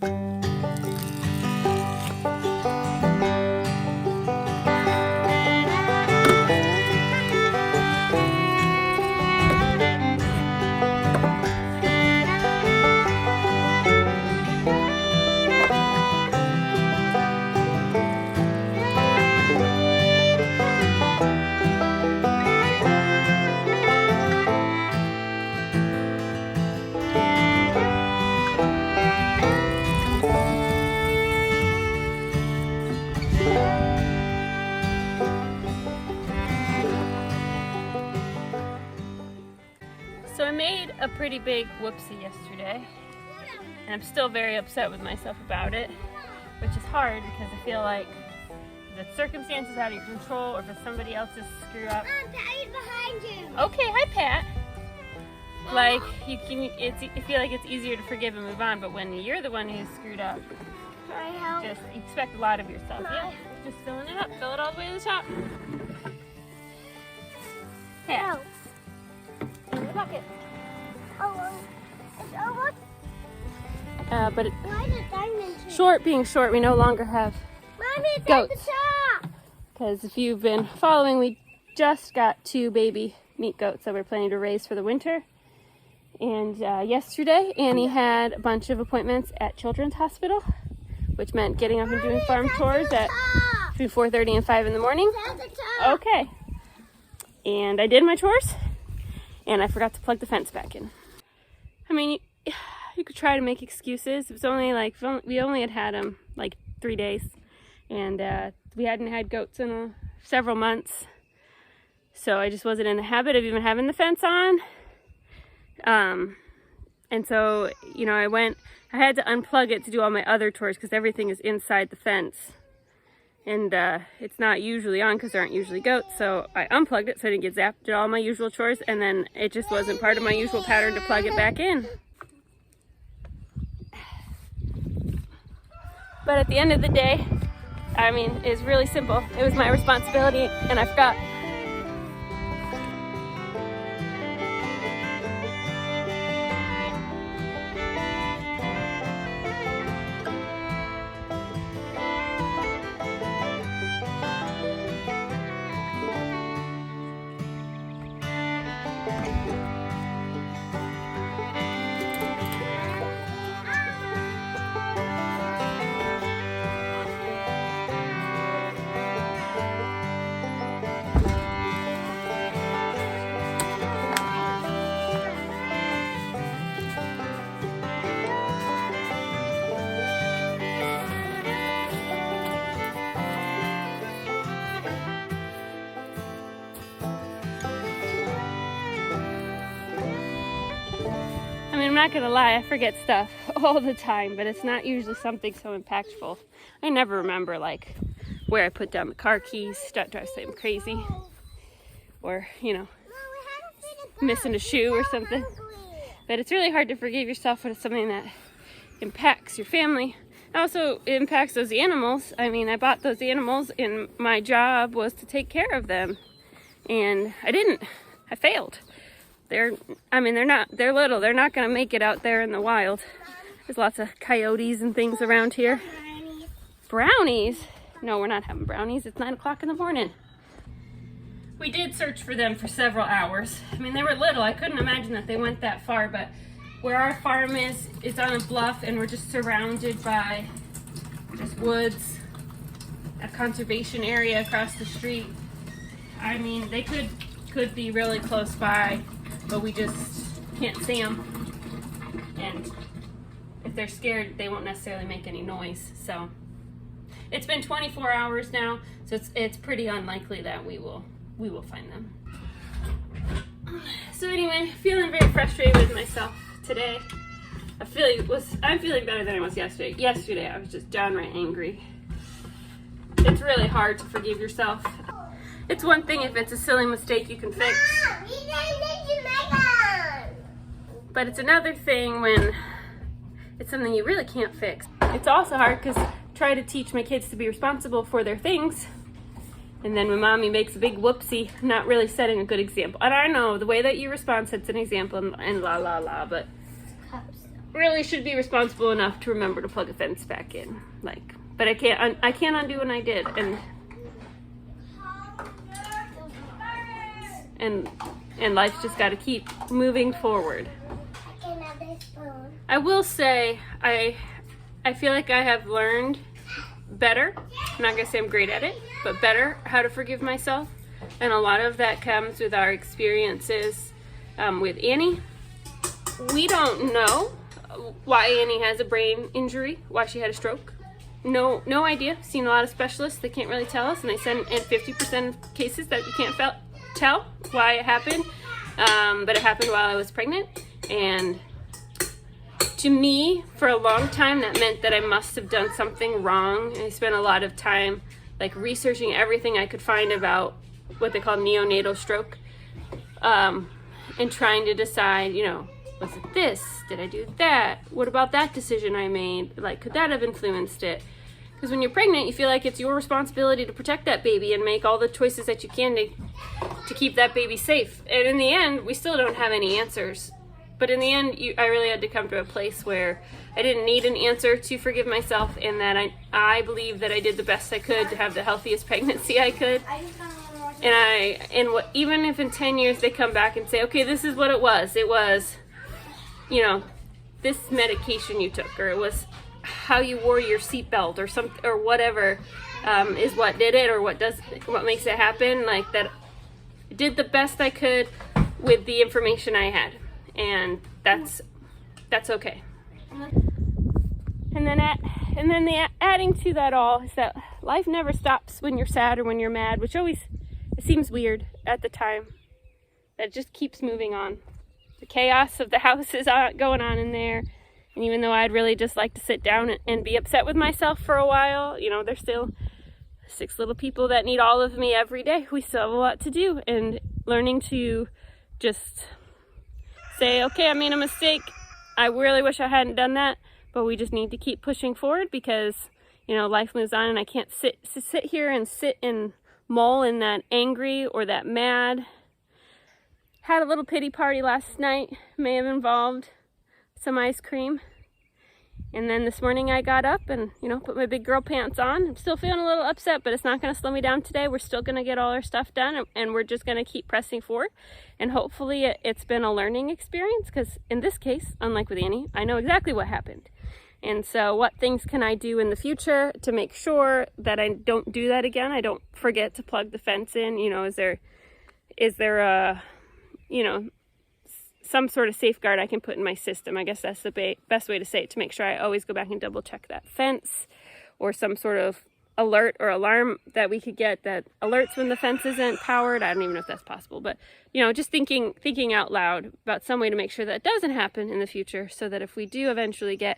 So I made a pretty big whoopsie yesterday, and I'm still very upset with myself about it, which is hard because I feel like the circumstances out of your control, or if it's somebody else's screw up. Patty's behind you. Okay, hi Pat. Like you feel like it's easier to forgive and move on, but when you're the one who's screwed up, Can I help? just expect a lot of yourself. Yeah, just filling it up, fill it all the way to the top. Pat. In the bucket. Oh, it's almost. But it, Why the diamond tree? short being short, we no longer have Mommy, it's goats. at the top. Because if you've been following, we just got 2 baby meat goats that we're planning to raise for the winter. And yesterday, Annie had a bunch of appointments at Children's Hospital, which meant getting up and doing farm tours at between 4:30 and 5 in the morning. It's at the top. Okay. And I did my chores, and I forgot to plug the fence back in. I mean, you could try to make excuses. It was only like, we only had them like 3 days, and we hadn't had goats in several months. So I just wasn't in the habit of even having the fence on. And so, you know, I had to unplug it to do all my other chores because everything is inside the fence. And it's not usually on because there aren't usually goats. So I unplugged it so I didn't get zapped, did all my usual chores, and then it just wasn't part of my usual pattern to plug it back in. But at the end of the day, I mean, it's really simple. It was my responsibility and I forgot. I'm not gonna lie, I forget stuff all the time, but it's not usually something so impactful. I never remember like where I put down the car keys, that drives me crazy, or you know, missing a shoe or something. But it's really hard to forgive yourself when it's something that impacts your family. It also impacts those animals. I mean, I bought those animals and my job was to take care of them, and I didn't. I failed. They're little. They're not going to make it out there in the wild. There's lots of coyotes and things around here. Brownies? No, we're not having brownies. It's 9 o'clock in the morning. We did search for them for several hours. I mean, they were little. I couldn't imagine that they went that far, but where our farm is on a bluff, and we're just surrounded by just woods, a conservation area across the street. I mean, they could be really close by, but we just can't see them. And if they're scared, they won't necessarily make any noise. So it's been 24 hours now, so it's pretty unlikely that we will find them. So anyway, feeling very frustrated with myself today. I'm feeling better than I was yesterday. Yesterday I was just downright angry. It's really hard to forgive yourself. It's one thing if it's a silly mistake you can fix. But it's another thing when it's something you really can't fix. It's also hard because I try to teach my kids to be responsible for their things. And then when mommy makes a big whoopsie, I'm not really setting a good example. And I know the way that you respond sets an example and la la la, but really should be responsible enough to remember to plug a fence back in. Like, but I can't undo what I did, and life's just got to keep moving forward. I will say I feel like I have learned better. I'm not gonna say I'm great at it, but better how to forgive myself, and a lot of that comes with our experiences with Annie. We don't know why Annie has a brain injury, why she had a stroke. No idea. Seen a lot of specialists, they can't really tell us, and they said in 50% of cases that you can't tell why it happened, but it happened while I was pregnant. And to me, for a long time, that meant that I must have done something wrong. And I spent a lot of time like researching everything I could find about what they call neonatal stroke, and trying to decide, you know, was it this? Did I do that? What about that decision I made? Like, could that have influenced it? Because when you're pregnant, you feel like it's your responsibility to protect that baby and make all the choices that you can to keep that baby safe. And in the end, we still don't have any answers. But in the end, I really had to come to a place where I didn't need an answer to forgive myself, and that I believe that I did the best I could to have the healthiest pregnancy I could. And even if in 10 years they come back and say, okay, this is what it was. It was, you know, this medication you took, or it was how you wore your seatbelt, or something, or whatever, is what did it, or what makes it happen. Like, that I did the best I could with the information I had, and that's okay. And then adding to that all is that life never stops when you're sad or when you're mad, which always, it seems weird at the time. That it just keeps moving on. The chaos of the house is going on in there. And even though I'd really just like to sit down and be upset with myself for a while, you know, there's still 6 little people that need all of me every day. We still have a lot to do. And learning to just say, okay, I made a mistake. I really wish I hadn't done that. But we just need to keep pushing forward because, you know, life moves on, and I can't sit here and mull in that angry or that mad. Had a little pity party last night, may have involved some ice cream. And then this morning I got up and, you know, put my big girl pants on. I'm still feeling a little upset, but it's not going to slow me down today. We're still going to get all our stuff done, and we're just going to keep pressing forward. And hopefully it's been a learning experience, because in this case, unlike with Annie, I know exactly what happened. And so what things can I do in the future to make sure that I don't do that again? I don't forget to plug the fence in. You know, is there a, you know, some sort of safeguard I can put in my system? I guess that's the best way to say it, to make sure I always go back and double check that fence, or some sort of alert or alarm that we could get that alerts when the fence isn't powered. I don't even know if that's possible, but, you know, just thinking out loud about some way to make sure that doesn't happen in the future, so that if we do eventually get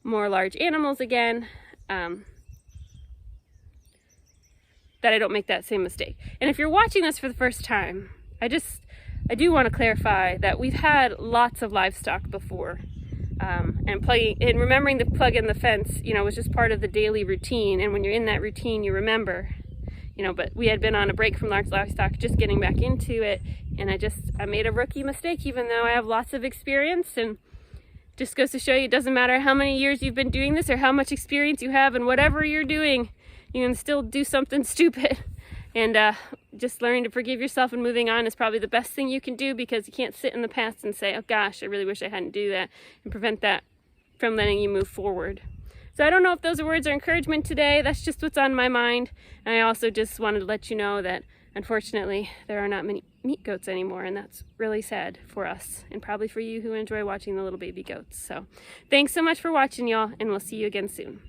more large animals again, that I don't make that same mistake. And if you're watching this for the first time, I do want to clarify that we've had lots of livestock before, and remembering to plug in the fence, you know, was just part of the daily routine. And when you're in that routine, you remember, you know. But we had been on a break from large livestock, just getting back into it, and I made a rookie mistake, even though I have lots of experience. And just goes to show you, it doesn't matter how many years you've been doing this or how much experience you have, and whatever you're doing, you can still do something stupid. And just learning to forgive yourself and moving on is probably the best thing you can do, because you can't sit in the past and say, oh gosh, I really wish I hadn't do that, and prevent that from letting you move forward. So I don't know if those words are encouragement today. That's just what's on my mind. And I also just wanted to let you know that unfortunately there are not many meat goats anymore, and that's really sad for us, and probably for you who enjoy watching the little baby goats. So thanks so much for watching, y'all, and we'll see you again soon.